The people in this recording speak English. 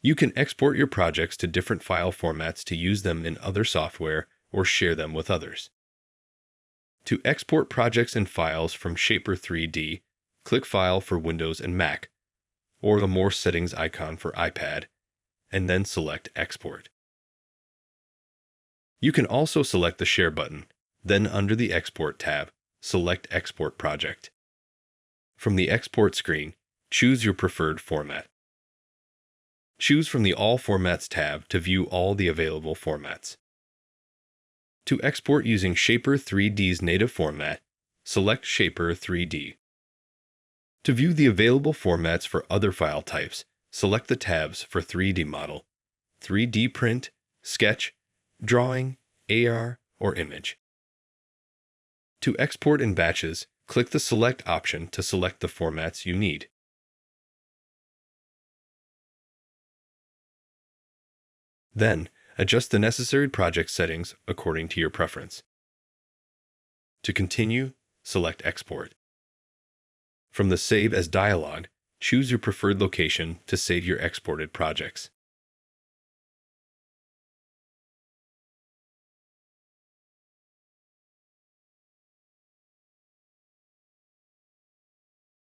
You can export your projects to different file formats to use them in other software or share them with others. To export projects and files from Shapr3D, click File for Windows and Mac, or the More Settings icon for iPad, and then select Export. You can also select the Share button, then under the Export tab, select Export Project. From the Export screen, choose your preferred format. Choose from the All Formats tab to view all the available formats. To export using Shapr3D's native format, select Shapr3D. To view the available formats for other file types, select the tabs for 3D Model, 3D Print, Sketch, Drawing, AR, or Image. To export in batches, click the Select option to select the formats you need. Then, adjust the necessary project settings according to your preference. To continue, select Export. From the Save As dialog, choose your preferred location to save your exported projects.